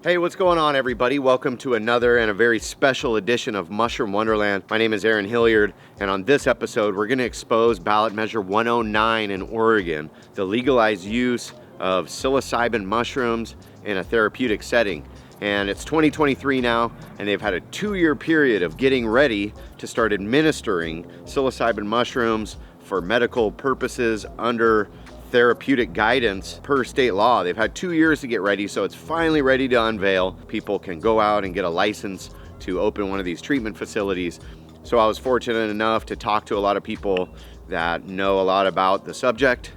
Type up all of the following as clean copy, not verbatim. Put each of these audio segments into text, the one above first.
Hey, what's going on, everybody? Welcome to another and a very special edition of Mushroom Wonderland. My name is Aaron Hilliard, and on this episode, we're going to expose ballot measure 109 in Oregon, the legalized use of psilocybin mushrooms in a therapeutic setting. And it's 2023 now, and they've had a 2-year period of getting ready to start administering psilocybin mushrooms for medical purposes under therapeutic guidance per state law. They've had 2 years to get ready, so it's finally ready to unveil. People can go out and get a license to open one of these treatment facilities. So I was fortunate enough to talk to a lot of people that know a lot about the subject,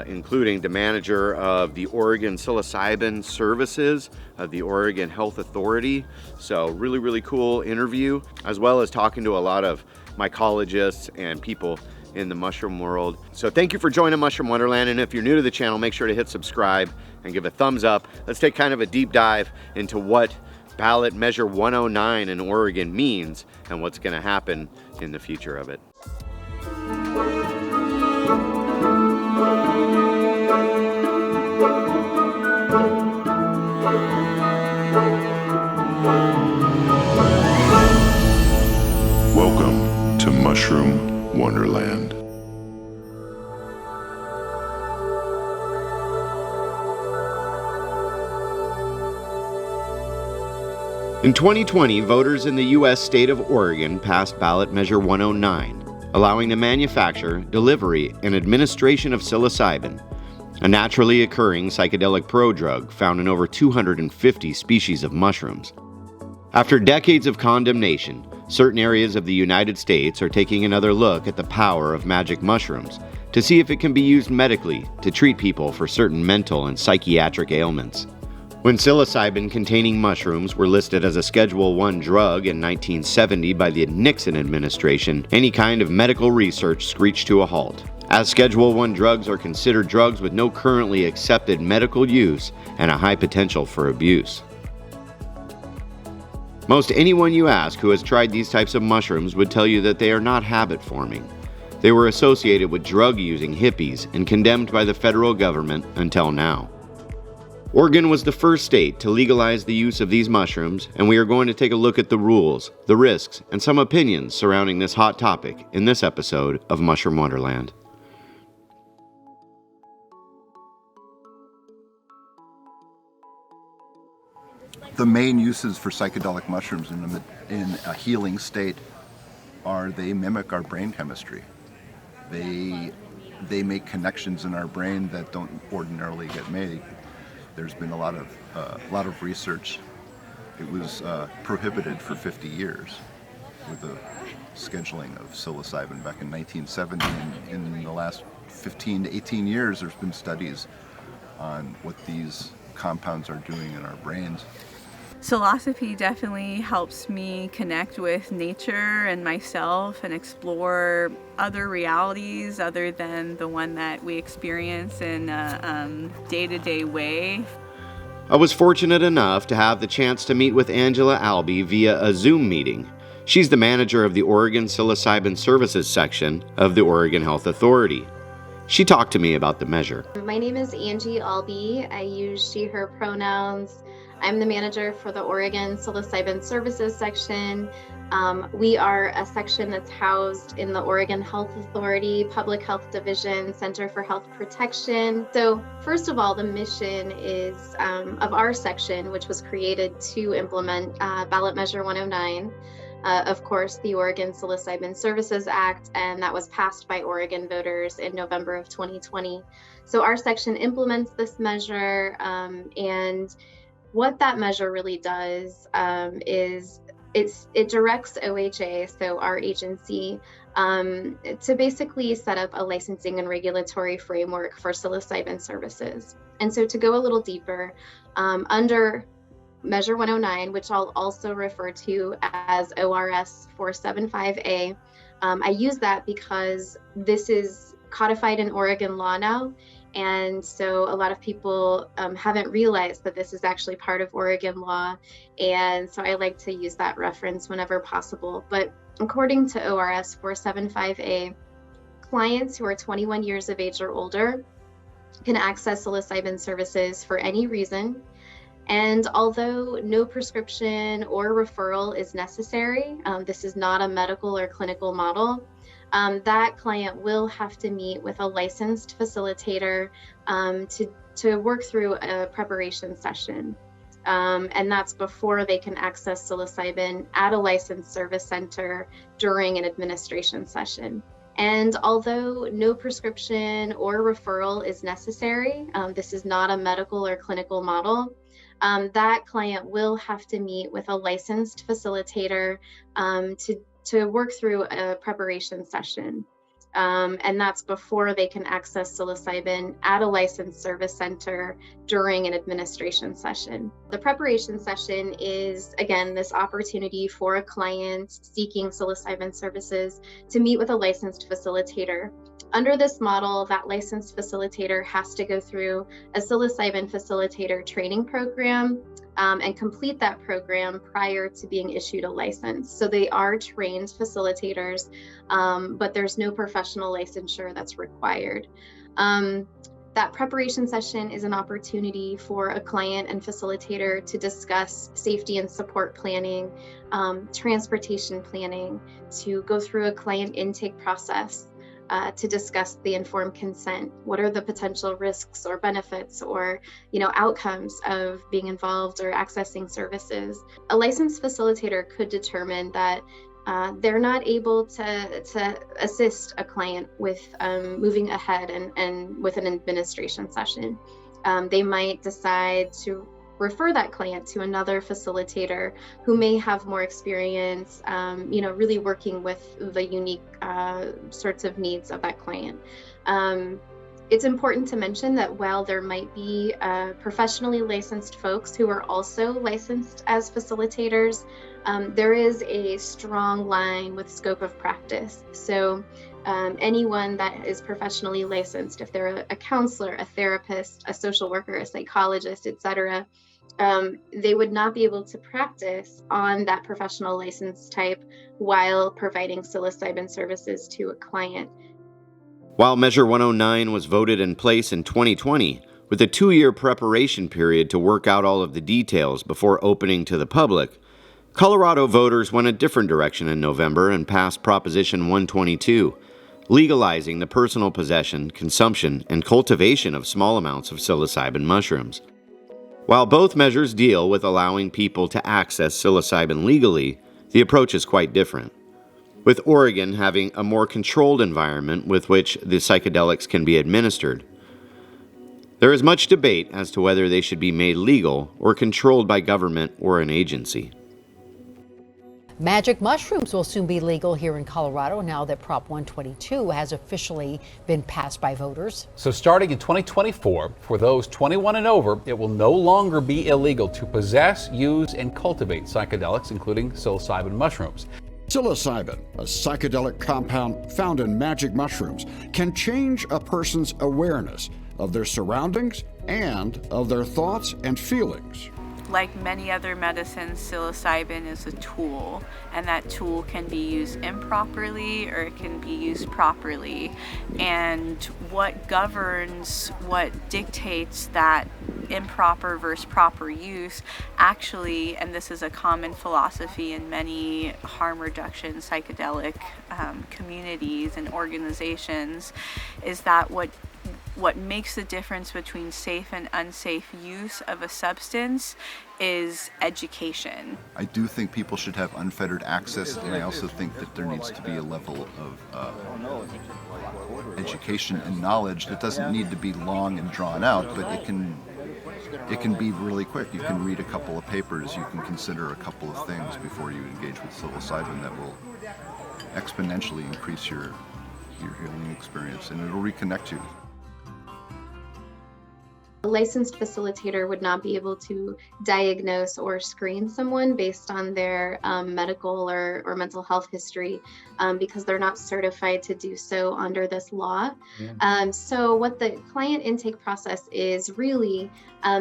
including the manager of the Oregon Psilocybin Services of the Oregon Health Authority. So really cool interview, as well as talking to a lot of mycologists and people in the mushroom world. So thank you for joining Mushroom Wonderland, and if you're new to the channel, make sure to hit subscribe and give a thumbs up. Let's take kind of a deep dive into what ballot measure 109 in Oregon means and what's going to happen in the future of it. Welcome to Mushroom Wonderland. In 2020, voters in the U.S. state of Oregon passed ballot measure 109, allowing the manufacture, delivery, and administration of psilocybin, a naturally occurring psychedelic prodrug found in over 250 species of mushrooms. After decades of condemnation, certain areas of the United States are taking another look at the power of magic mushrooms to see if it can be used medically to treat people for certain mental and psychiatric ailments. When psilocybin-containing mushrooms were listed as a Schedule I drug in 1970 by the Nixon administration, any kind of medical research screeched to a halt, as Schedule I drugs are considered drugs with no currently accepted medical use and a high potential for abuse. Most anyone you ask who has tried these types of mushrooms would tell you that they are not habit-forming. They were associated with drug-using hippies and condemned by the federal government until now. Oregon was the first state to legalize the use of these mushrooms, and we are going to take a look at the rules, the risks, and some opinions surrounding this hot topic in this episode of Mushroom Wonderland. The main uses for psychedelic mushrooms in a healing state are they mimic our brain chemistry. They make connections in our brain that don't ordinarily get made. There's been a lot of research. It was prohibited for 50 years with the scheduling of psilocybin back in 1970. And in the last 15 to 18 years, there's been studies on what these compounds are doing in our brains. Psilocybin definitely helps me connect with nature and myself and explore other realities other than the one that we experience in a day-to-day way. I was fortunate enough to have the chance to meet with Angela Allbee via a Zoom meeting. She's the manager of the Oregon Psilocybin Services section of the Oregon Health Authority. She talked to me about the measure. My name is Angela Allbee. I use she, her pronouns. I'm the manager for the Oregon Psilocybin Services section. We are a section that's housed in the Oregon Health Authority, Public Health Division, Center for Health Protection. So first of all, the mission is of our section, which was created to implement ballot measure 109. Of course, the Oregon Psilocybin Services Act, and that was passed by Oregon voters in November of 2020. So our section implements this measure, and what that measure really does is it directs OHA, so our agency, to basically set up a licensing and regulatory framework for psilocybin services. And so to go a little deeper, under Measure 109, which I'll also refer to as ORS 475A, I use that because this is codified in Oregon law now. And so a lot of people haven't realized that this is actually part of Oregon law. And so I like to use that reference whenever possible. But according to ORS 475A, clients who are 21 years of age or older can access psilocybin services for any reason. And although no prescription or referral is necessary, this is not a medical or clinical model, that client will have to meet with a licensed facilitator to work through a preparation session. And that's before they can access psilocybin at a licensed service center during an administration session. And although no prescription or referral is necessary, this is not a medical or clinical model, that client will have to meet with a licensed facilitator to work through a preparation session. And that's before they can access psilocybin at a licensed service center during an administration session. The preparation session is, again, this opportunity for a client seeking psilocybin services to meet with a licensed facilitator. Under this model, that licensed facilitator has to go through a psilocybin facilitator training program and complete that program prior to being issued a license. So they are trained facilitators, but there's no professional licensure that's required. That preparation session is an opportunity for a client and facilitator to discuss safety and support planning, transportation planning, to go through a client intake process, to discuss the informed consent. What are the potential risks or benefits or outcomes of being involved or accessing services? A licensed facilitator could determine that they're not able to assist a client with moving ahead and with an administration session. They might decide to refer that client to another facilitator who may have more experience, really working with the unique sorts of needs of that client. It's important to mention that while there might be professionally licensed folks who are also licensed as facilitators, there is a strong line with scope of practice. So anyone that is professionally licensed, if they're a counselor, a therapist, a social worker, a psychologist, etc., they would not be able to practice on that professional license type while providing psilocybin services to a client. While Measure 109 was voted in place in 2020, with a 2-year preparation period to work out all of the details before opening to the public, Colorado voters went a different direction in November and passed Proposition 122, legalizing the personal possession, consumption, and cultivation of small amounts of psilocybin mushrooms. While both measures deal with allowing people to access psilocybin legally, the approach is quite different, with Oregon having a more controlled environment with which the psychedelics can be administered. There is much debate as to whether they should be made legal or controlled by government or an agency. Magic mushrooms will soon be legal here in Colorado now that Prop 122 has officially been passed by voters. So starting in 2024, for those 21 and over, it will no longer be illegal to possess, use, and cultivate psychedelics, including psilocybin mushrooms. Psilocybin, a psychedelic compound found in magic mushrooms, can change a person's awareness of their surroundings and of their thoughts and feelings. Like many other medicines, psilocybin is a tool, and that tool can be used improperly or it can be used properly. And what governs, what dictates that improper versus proper use actually, and this is a common philosophy in many harm reduction psychedelic communities and organizations, is that what makes the difference between safe and unsafe use of a substance is education. I do think people should have unfettered access, and I also think that there needs to be a level of education and knowledge that doesn't need to be long and drawn out, but it can be really quick. You can read a couple of papers, you can consider a couple of things before you engage with psilocybin that will exponentially increase your healing experience, and it'll reconnect you. A licensed facilitator would not be able to diagnose or screen someone based on their medical or mental health history because they're not certified to do so under this law. So what the client intake process is really,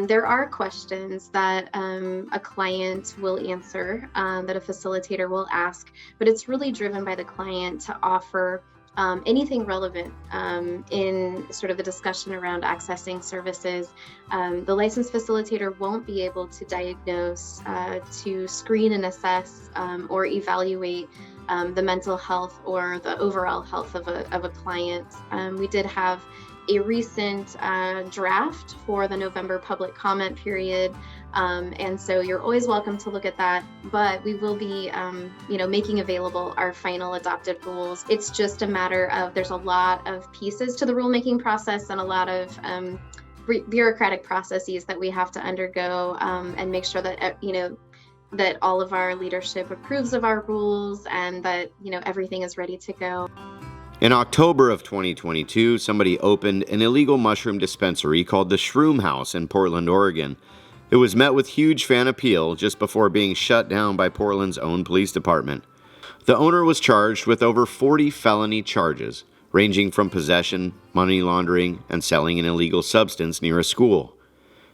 there are questions that a client will answer, that a facilitator will ask, but it's really driven by the client to offer anything relevant in sort of the discussion around accessing services. The licensed facilitator won't be able to diagnose, to screen and assess, or evaluate the mental health or the overall health of a client. We did have a recent draft for the November public comment period. And so you're always welcome to look at that, but we will be, making available our final adopted rules. It's just a matter of, there's a lot of pieces to the rulemaking process and a lot of bureaucratic processes that we have to undergo, and make sure that, that all of our leadership approves of our rules and that, everything is ready to go. In October of 2022, somebody opened an illegal mushroom dispensary called the Shroom House in Portland, Oregon. It was met with huge fan appeal just before being shut down by Portland's own police department. The owner was charged with over 40 felony charges, ranging from possession, money laundering, and selling an illegal substance near a school.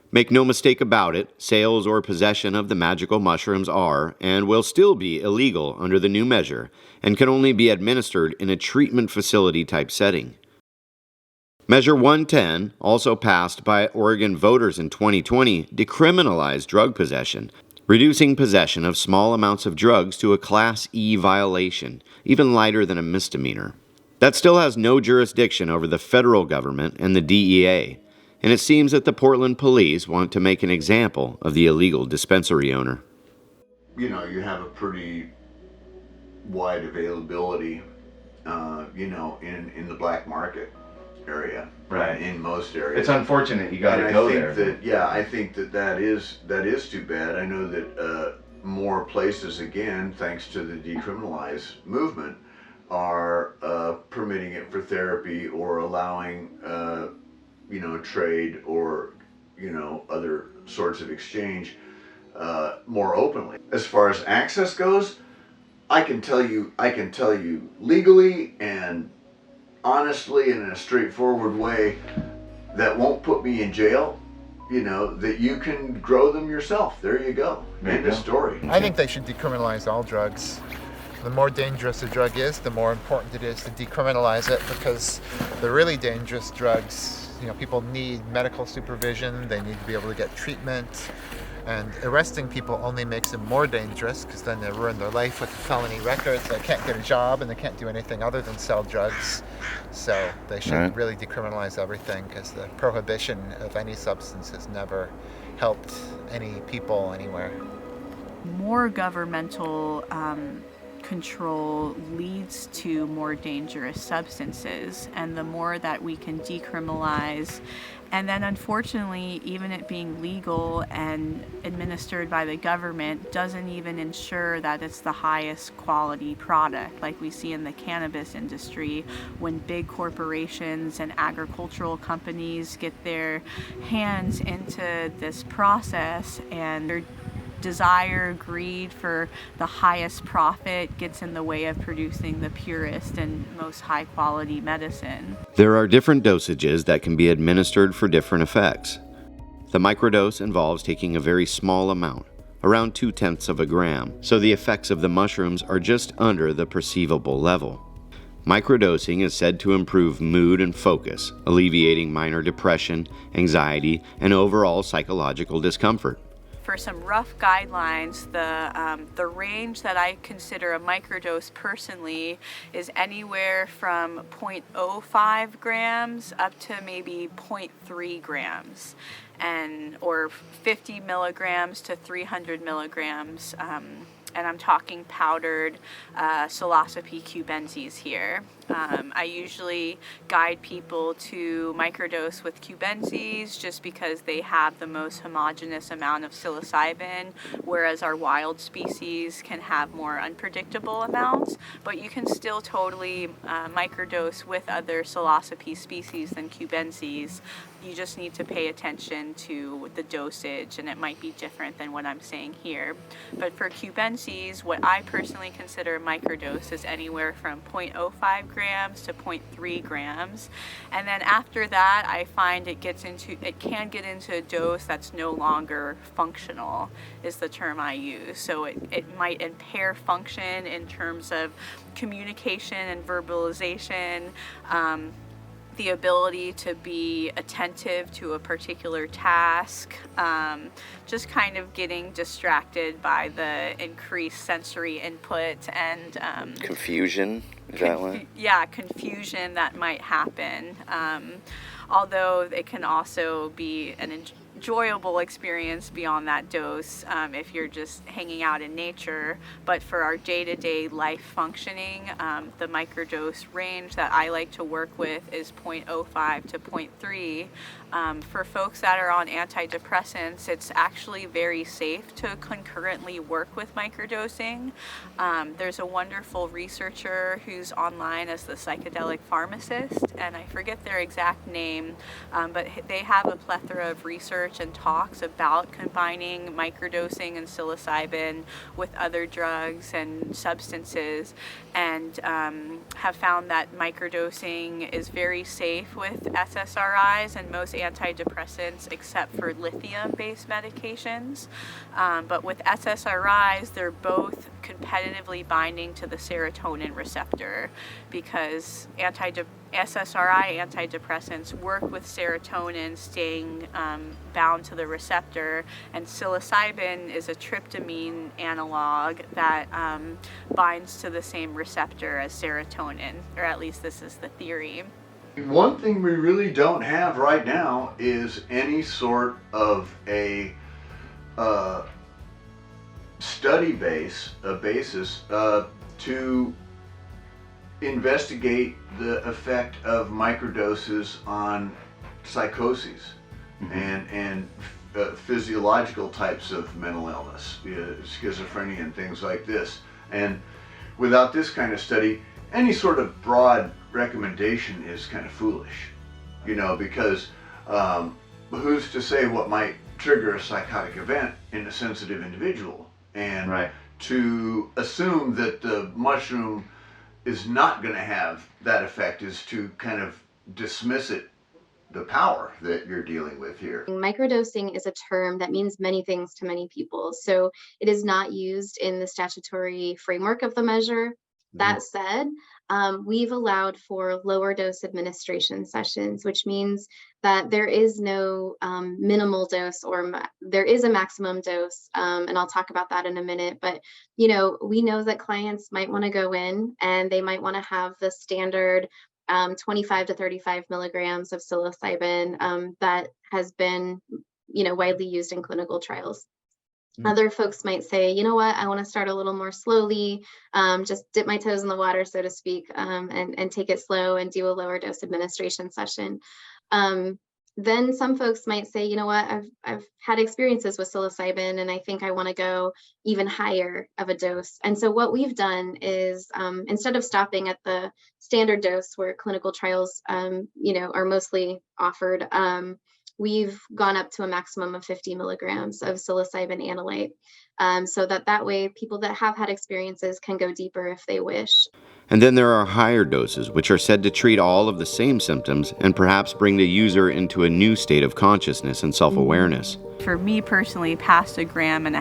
Make no mistake about it, sales or possession of the magical mushrooms are and will still be illegal under the new measure and can only be administered in a treatment facility type setting. Measure 110, also passed by Oregon voters in 2020, decriminalized drug possession, reducing possession of small amounts of drugs to a Class E violation, even lighter than a misdemeanor. That still has no jurisdiction over the federal government and the DEA. And it seems that the Portland police want to make an example of the illegal dispensary owner. You have a pretty wide availability, in the black market area. Right. In most areas. It's unfortunate you got to go there. I think that is too bad. I know that more places, again, thanks to the decriminalize movement, are permitting it for therapy or allowing trade or, other sorts of exchange more openly. As far as access goes, I can tell you legally and honestly and in a straightforward way that won't put me in jail, that you can grow them yourself. There you go. End of story. I think they should decriminalize all drugs. The more dangerous a drug is, the more important it is to decriminalize it, because the really dangerous drugs, people need medical supervision, they need to be able to get treatment, and arresting people only makes them more dangerous, because then they ruin their life with felony records, they can't get a job, and they can't do anything other than sell drugs. So they should really decriminalize everything, because the prohibition of any substance has never helped any people anywhere. More governmental control leads to more dangerous substances, and the more that we can decriminalize, and then unfortunately even it being legal and administered by the government doesn't even ensure that it's the highest quality product, like we see in the cannabis industry when big corporations and agricultural companies get their hands into this process, and their desire, greed for the highest profit gets in the way of producing the purest and most high quality medicine. There are different dosages that can be administered for different effects. The microdose involves taking a very small amount, around 0.2 of a gram, so the effects of the mushrooms are just under the perceivable level. Microdosing is said to improve mood and focus, alleviating minor depression, anxiety, and overall psychological discomfort. For some rough guidelines, the range that I consider a microdose personally is anywhere from 0.05 grams up to maybe 0.3 grams, or 50 milligrams to 300 milligrams. And I'm talking powdered Psilocybin cubensis here. I usually guide people to microdose with cubensis just because they have the most homogeneous amount of psilocybin, whereas our wild species can have more unpredictable amounts. But you can still totally microdose with other Psilocybin species than cubensis. you just need to pay attention to the dosage, and it might be different than what I'm saying here. But for cubensis, what I personally consider a microdose is anywhere from 0.05 grams to 0.3 grams. And then after that, I find it can get into a dose that's no longer functional, is the term I use. So it might impair function in terms of communication and verbalization, the ability to be attentive to a particular task, just kind of getting distracted by the increased sensory input and Confusion, is that one? Yeah, confusion that might happen. Although it can also be an enjoyable experience beyond that dose if you're just hanging out in nature. But for our day-to-day life functioning, the microdose range that I like to work with is 0.05 to 0.3. For folks that are on antidepressants, it's actually very safe to concurrently work with microdosing. There's a wonderful researcher who's online as the Psychedelic Pharmacist, and I forget their exact name, but they have a plethora of research and talks about combining microdosing and psilocybin with other drugs and substances, and have found that microdosing is very safe with SSRIs and most antidepressants except for lithium-based medications. But with SSRIs, they're both competitively binding to the serotonin receptor, because SSRI antidepressants work with serotonin staying bound to the receptor, and psilocybin is a tryptamine analog that binds to the same receptor as serotonin, or at least this is the theory. One thing we really don't have right now is any sort of a basis to investigate the effect of microdoses on psychoses and physiological types of mental illness, schizophrenia and things like this. And without this kind of study, any sort of broad recommendation is kind of foolish, because who's to say what might trigger a psychotic event in a sensitive individual? And to assume that the mushroom is not going to have that effect is to kind of dismiss the power that you're dealing with here. Microdosing is a term that means many things to many people. So it is not used in the statutory framework of the measure. That said, we've allowed for lower dose administration sessions, which means that there is no minimal dose, or there is a maximum dose, and I'll talk about that in a minute. But we know that clients might want to go in and they might want to have the standard 25 to 35 milligrams of psilocybin that has been widely used in clinical trials. Other folks might say, you know what, I want to start a little more slowly, just dip my toes in the water, so to speak, and take it slow and do a lower dose administration session. Then some folks might say, you know what, I've had experiences with psilocybin and I think I want to go even higher of a dose. And so what we've done is, instead of stopping at the standard dose where clinical trials, are mostly offered, we've gone up to a maximum of 50 milligrams of psilocybin analyte, so that way people that have had experiences can go deeper if they wish. And then there are higher doses, which are said to treat all of the same symptoms and perhaps bring the user into a new state of consciousness and self-awareness. For me personally, past 1.5 grams,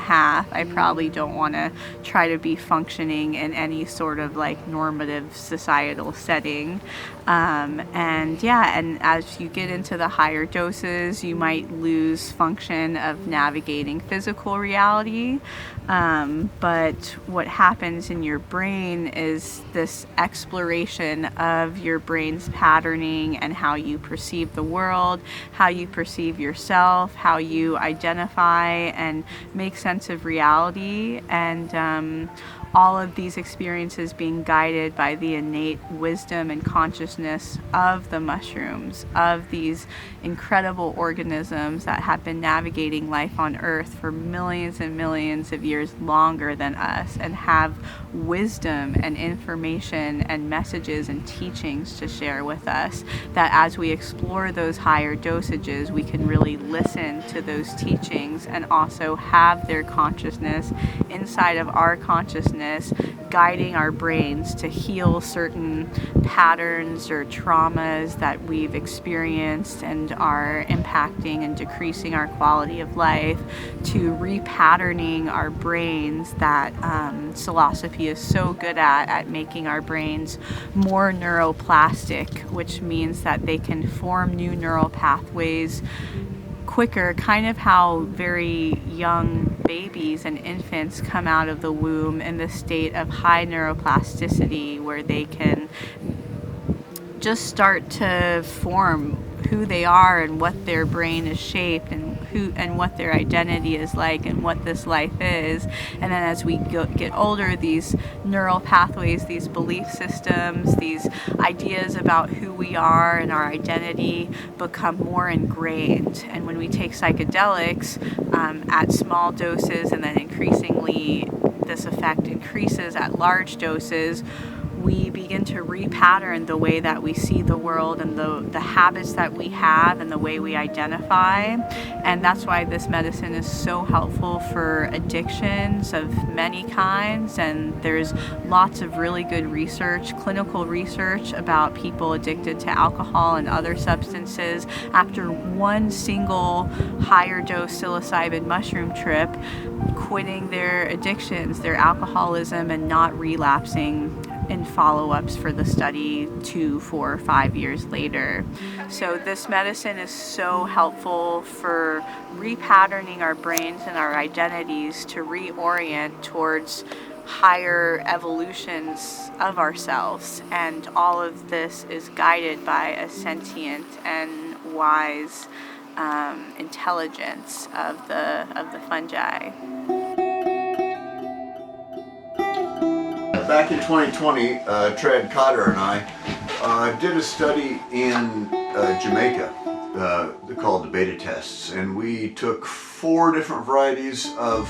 I probably don't want to try to be functioning in any sort of normative societal setting. And as you get into the higher doses, you might lose function of navigating physical reality. But what happens in your brain is this exploration of your brain's patterning and how you perceive the world, how you perceive yourself, how you identify and make sense of reality, and all of these experiences being guided by the innate wisdom and consciousness of the mushrooms, of these incredible organisms that have been navigating life on Earth for millions and millions of years longer than us, and have wisdom and information and messages and teachings to share with us, that as we explore those higher dosages, we can really listen to those teachings and also have their consciousness inside of our consciousness, guiding our brains to heal certain patterns or traumas that we've experienced and are impacting and decreasing our quality of life, to repatterning our brains that psilocybin is so good at making our brains more neuroplastic, which means that they can form new neural pathways quicker, kind of how very young babies and infants come out of the womb in the state of high neuroplasticity, where they can just start to form who they are and what their brain is shaped and who and what their identity is like and what this life is. And then as we get older, these neural pathways, these belief systems, these ideas about who we are and our identity become more ingrained. And when we take psychedelics at small doses, and then increasingly this effect increases at large doses, we begin to repattern the way that we see the world and the habits that we have and the way we identify. And that's why this medicine is so helpful for addictions of many kinds. And there's lots of really good research, clinical research, about people addicted to alcohol and other substances after one single higher dose psilocybin mushroom trip, quitting their addictions, their alcoholism, and not relapsing in follow-ups for the study 2, 4, 5 years later. So this medicine is so helpful for repatterning our brains and our identities to reorient towards higher evolutions of ourselves. And all of this is guided by a sentient and wise intelligence of the fungi. Back in 2020, Trad Cotter and I did a study in Jamaica called the beta tests, and we took 4 different varieties of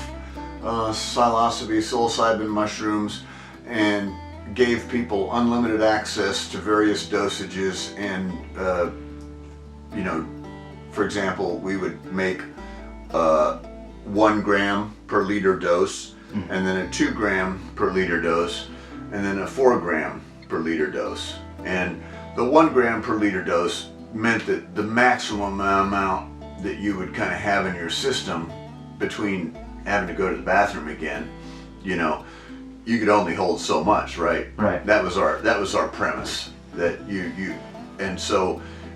psilocybin mushrooms and gave people unlimited access to various dosages. And for example, we would make 1 gram per liter dose, and then a 2 gram per liter dose, and then a 4 gram per liter dose. And the 1 gram per liter dose meant that the maximum amount that you would kind of have in your system between having to go to the bathroom again, you could only hold so much, right? Right. That was our premise, that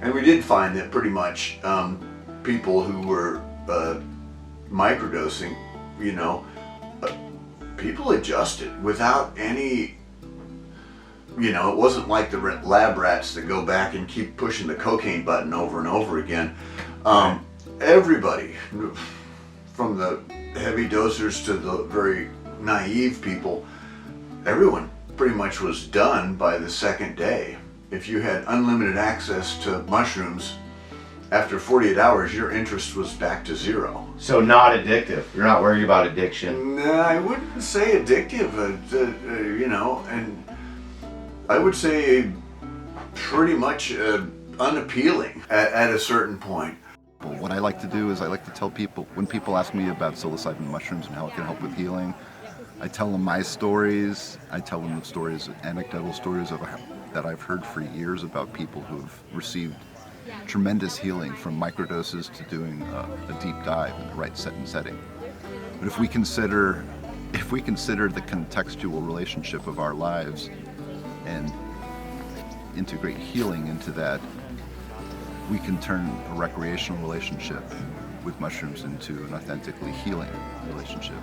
and we did find that pretty much people who were microdosing, people adjusted without any, it wasn't like the lab rats that go back and keep pushing the cocaine button over and over again. Everybody, from the heavy dosers to the very naive people, everyone pretty much was done by the second day. If you had unlimited access to mushrooms, after 48 hours, your interest was back to 0. So not addictive. You're not worried about addiction. No, I wouldn't say addictive, and I would say pretty much unappealing at a certain point. What I like to do is I like to tell people, when people ask me about psilocybin mushrooms and how it can help with healing, I tell them my stories. I tell them the stories, anecdotal stories that I've heard for years about people who have received tremendous healing from microdoses to doing a deep dive in the right setting. But if we consider the contextual relationship of our lives and integrate healing into that, we can turn a recreational relationship with mushrooms into an authentically healing relationship.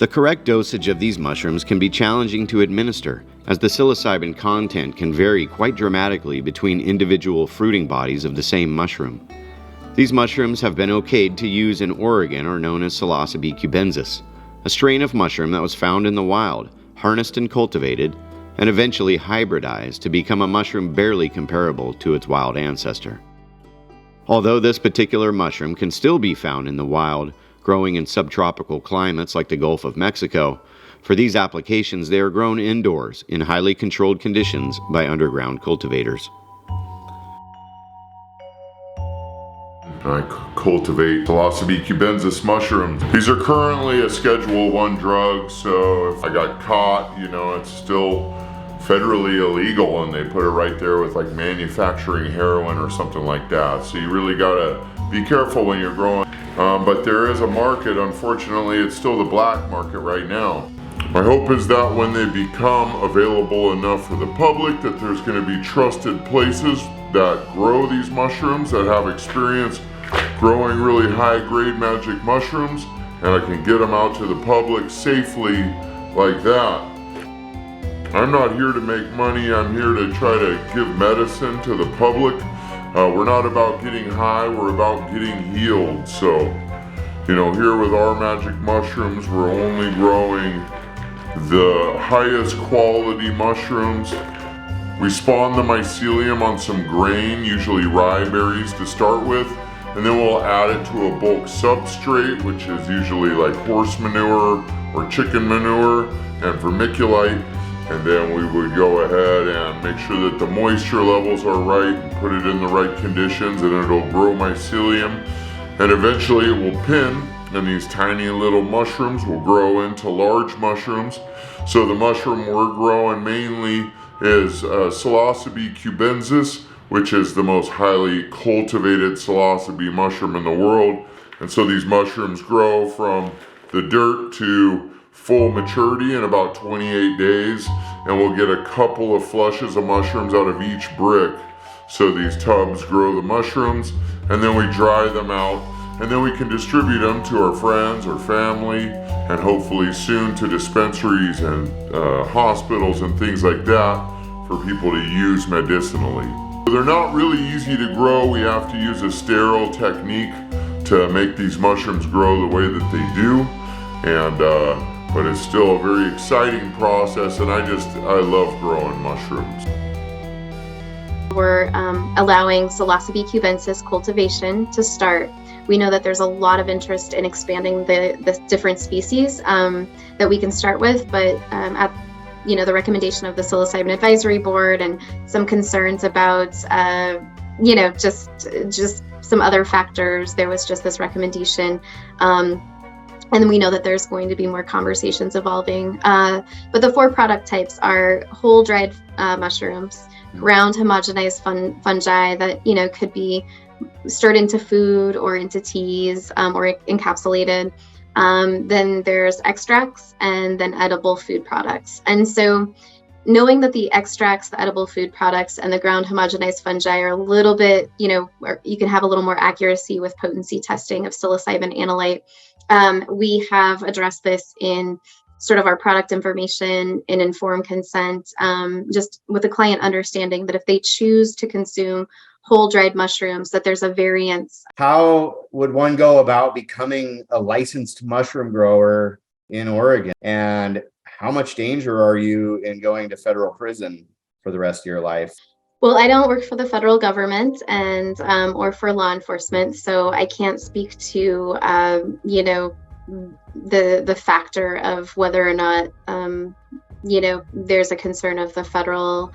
The correct dosage of these mushrooms can be challenging to administer, as the psilocybin content can vary quite dramatically between individual fruiting bodies of the same mushroom. These mushrooms have been okayed to use in Oregon are known as Psilocybe cubensis, a strain of mushroom that was found in the wild, harnessed and cultivated, and eventually hybridized to become a mushroom barely comparable to its wild ancestor. Although this particular mushroom can still be found in the wild, growing in subtropical climates like the Gulf of Mexico, for these applications they are grown indoors in highly controlled conditions by underground cultivators. I cultivate Psilocybe cubensis mushrooms. These are currently a Schedule 1 drug, so if I got caught, it's still federally illegal, and they put it right there with like manufacturing heroin or something like that. So you really gotta be careful when you're growing. But there is a market. Unfortunately, it's still the black market right now. My hope is that when they become available enough for the public, that there's going to be trusted places that grow these mushrooms, that have experience growing really high-grade magic mushrooms, and I can get them out to the public safely like that. I'm not here to make money. I'm here to try to give medicine to the public. We're not about getting high, we're about getting healed. So, here with our magic mushrooms, we're only growing the highest quality mushrooms. We spawn the mycelium on some grain, usually rye berries to start with, and then we'll add it to a bulk substrate, which is usually like horse manure or chicken manure and vermiculite. And then we would go ahead and make sure that the moisture levels are right and put it in the right conditions, and it'll grow mycelium. And eventually it will pin, and these tiny little mushrooms will grow into large mushrooms. So the mushroom we're growing mainly is Psilocybe cubensis, which is the most highly cultivated psilocybe mushroom in the world. And so these mushrooms grow from the dirt to full maturity in about 28 days, and we'll get a couple of flushes of mushrooms out of each brick. So these tubs grow the mushrooms, and then we dry them out, and then we can distribute them to our friends or family, and hopefully soon to dispensaries and hospitals and things like that for people to use medicinally. They're not really easy to grow. We have to use a sterile technique to make these mushrooms grow the way that they do, but it's still a very exciting process, and I love growing mushrooms. We're allowing Psilocybe cubensis cultivation to start. We know that there's a lot of interest in expanding the different species that we can start with, but at the recommendation of the Psilocybin Advisory Board and some concerns about just some other factors, there was just this recommendation. And we know that there's going to be more conversations evolving. But the 4 product types are whole dried mushrooms, ground homogenized fungi that could be stirred into food or into teas or encapsulated. Then there's extracts, and then edible food products. And so knowing that the extracts, the edible food products, and the ground homogenized fungi are a little bit, you can have a little more accuracy with potency testing of psilocybin analyte. We have addressed this in sort of our product information and informed consent, just with the client understanding that if they choose to consume whole dried mushrooms, that there's a variance. How would one go about becoming a licensed mushroom grower in Oregon? And how much danger are you in going to federal prison for the rest of your life? Well, I don't work for the federal government and or for law enforcement, so I can't speak to the factor of whether or not there's a concern of the federal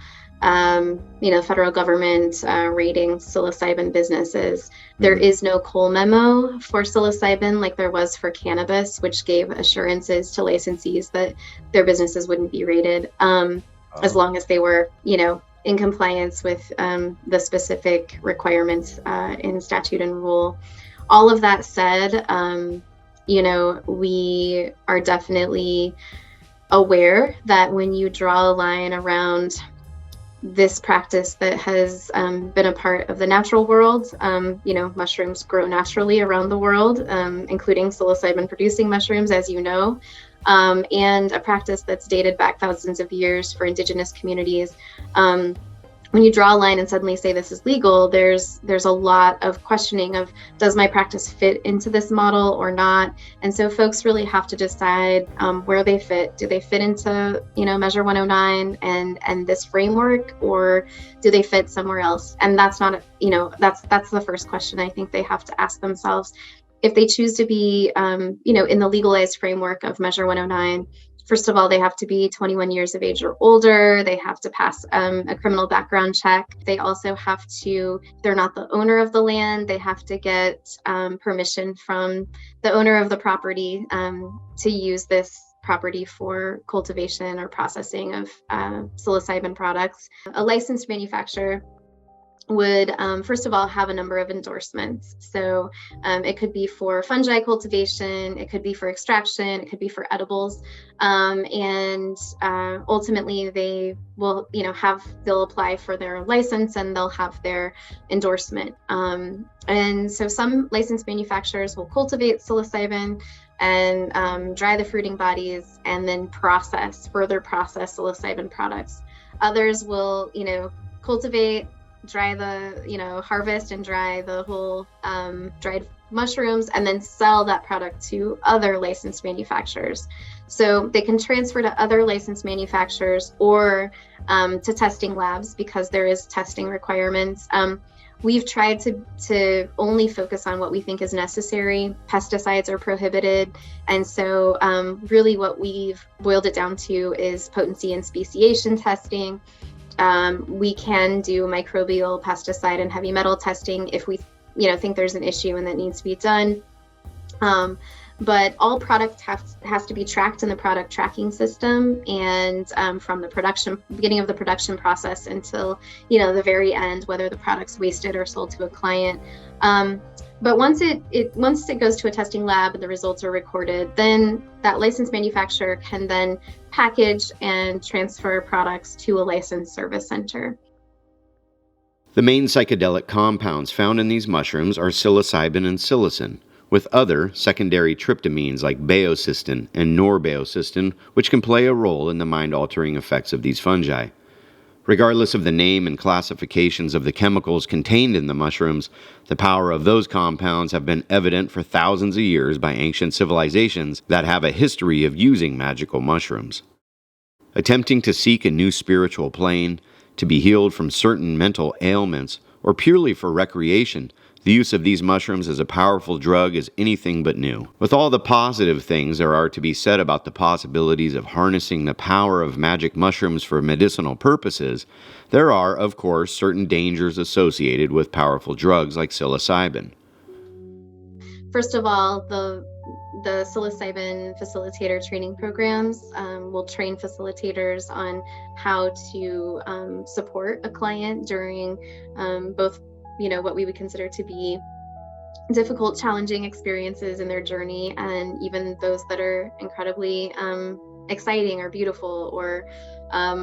government raiding psilocybin businesses. There is no Cole memo for psilocybin like there was for cannabis, which gave assurances to licensees that their businesses wouldn't be raided as long as they were in compliance with the specific requirements in statute and rule. All of that said, we are definitely aware that when you draw a line around this practice that has been a part of the natural world, mushrooms grow naturally around the world, including psilocybin producing mushrooms, as you know. and a practice that's dated back thousands of years for indigenous communities. When you draw a line and suddenly say this is legal, there's a lot of questioning of, does my practice fit into this model or not? And so folks really have to decide where they fit. Do they fit into, Measure 109 and this framework, or do they fit somewhere else? And that's not, that's the first question I think they have to ask themselves. If they choose to be, in the legalized framework of Measure 109, first of all, they have to be 21 years of age or older. They have to pass a criminal background check. They also have to, they're not the owner of the land, they have to get permission from the owner of the property to use this property for cultivation or processing of psilocybin products. A licensed manufacturer would first of all have a number of endorsements. So it could be for fungi cultivation, it could be for extraction, it could be for edibles, and ultimately they will, they'll apply for their license and they'll have their endorsement. And so some licensed manufacturers will cultivate psilocybin and dry the fruiting bodies and then further process psilocybin products. Others will, cultivate, dry the, harvest and dry the whole dried mushrooms and then sell that product to other licensed manufacturers. So they can transfer to other licensed manufacturers or to testing labs because there is testing requirements. We've tried to only focus on what we think is necessary. Pesticides are prohibited. And so really what we've boiled it down to is potency and speciation testing. We can do microbial, pesticide, and heavy metal testing if we, think there's an issue and that needs to be done. But all product has to be tracked in the product tracking system, and from the beginning of the production process until, the very end, whether the product's wasted or sold to a client. But once it goes to a testing lab and the results are recorded, then that licensed manufacturer can then package and transfer products to a licensed service center. The main psychedelic compounds found in these mushrooms are psilocybin and psilocin, with other secondary tryptamines like baeocystin and norbaeocystin, which can play a role in the mind-altering effects of these fungi. Regardless of the name and classifications of the chemicals contained in the mushrooms, the power of those compounds have been evident for thousands of years by ancient civilizations that have a history of using magical mushrooms. Attempting to seek a new spiritual plane, to be healed from certain mental ailments, or purely for recreation, the use of these mushrooms as a powerful drug is anything but new. With all the positive things there are to be said about the possibilities of harnessing the power of magic mushrooms for medicinal purposes, there are, of course, certain dangers associated with powerful drugs like psilocybin. First of all, the psilocybin facilitator training programs will train facilitators on how to support a client during both what we would consider to be difficult, challenging experiences in their journey, and even those that are incredibly exciting or beautiful or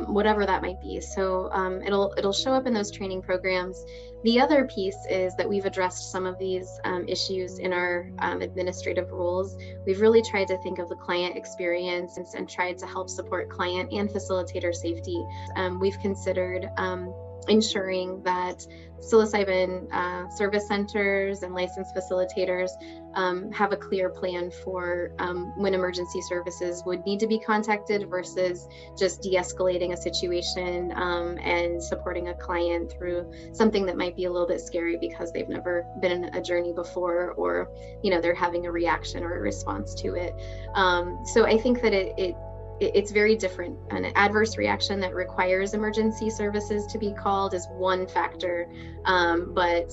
whatever that might be. So it'll show up in those training programs. The other piece is that we've addressed some of these issues in our administrative rules. We've really tried to think of the client experience and tried to help support client and facilitator safety. We've considered ensuring that psilocybin service centers and licensed facilitators have a clear plan for when emergency services would need to be contacted versus just de-escalating a situation and supporting a client through something that might be a little bit scary because they've never been in a journey before, or they're having a reaction or a response to it. So I think that it's very different. An adverse reaction that requires emergency services to be called is one factor, but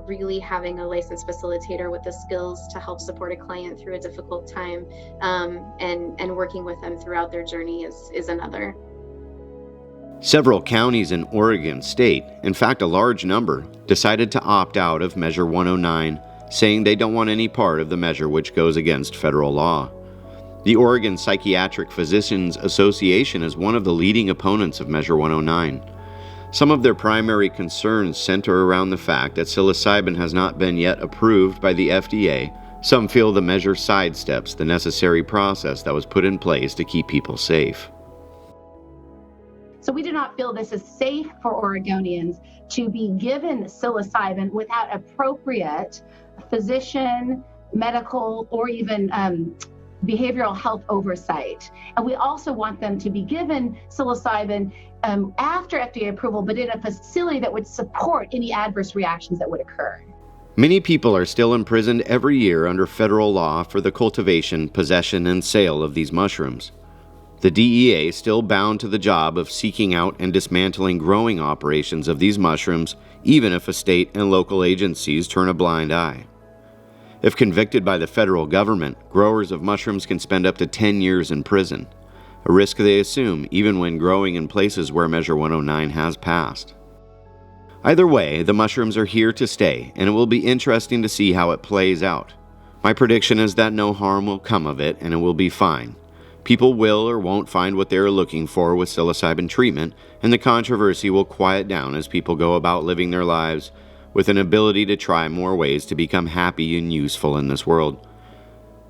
really having a licensed facilitator with the skills to help support a client through a difficult time and working with them throughout their journey is another. Several counties in Oregon state, in fact a large number, decided to opt out of Measure 109, saying they don't want any part of the measure which goes against federal law. The Oregon Psychiatric Physicians Association is one of the leading opponents of Measure 109. Some of their primary concerns center around the fact that psilocybin has not been yet approved by the FDA, Some feel the measure sidesteps the necessary process that was put in place to keep people safe. So we do not feel this is safe for Oregonians to be given psilocybin without appropriate physician, medical, or even behavioral health oversight. And we also want them to be given psilocybin after FDA approval, but in a facility that would support any adverse reactions that would occur. Many people are still imprisoned every year under federal law for the cultivation, possession, and sale of these mushrooms. The DEA is still bound to the job of seeking out and dismantling growing operations of these mushrooms, even if a state and local agencies turn a blind eye. If convicted by the federal government, growers of mushrooms can spend up to 10 years in prison, a risk they assume even when growing in places where Measure 109 has passed. Either way, the mushrooms are here to stay, and it will be interesting to see how it plays out. My prediction is that no harm will come of it, and it will be fine. People will or won't find what they are looking for with psilocybin treatment, and the controversy will quiet down as people go about living their lives with an ability to try more ways to become happy and useful in this world.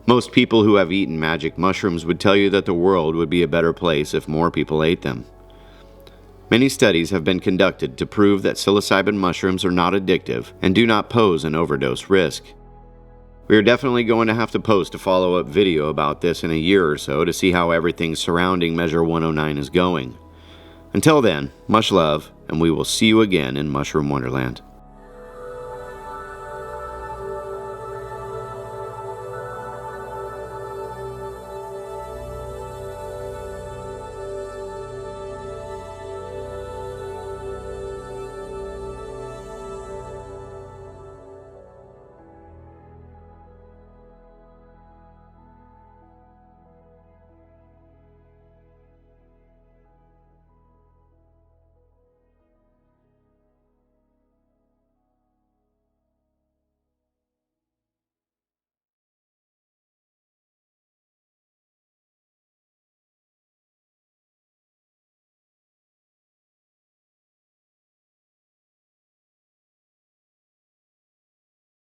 Most people who have eaten magic mushrooms would tell you that the world would be a better place if more people ate them. Many studies have been conducted to prove that psilocybin mushrooms are not addictive and do not pose an overdose risk. We are definitely going to have to post a follow-up video about this in a year or so to see how everything surrounding Measure 109 is going. Until then, much love, and we will see you again in Mushroom Wonderland.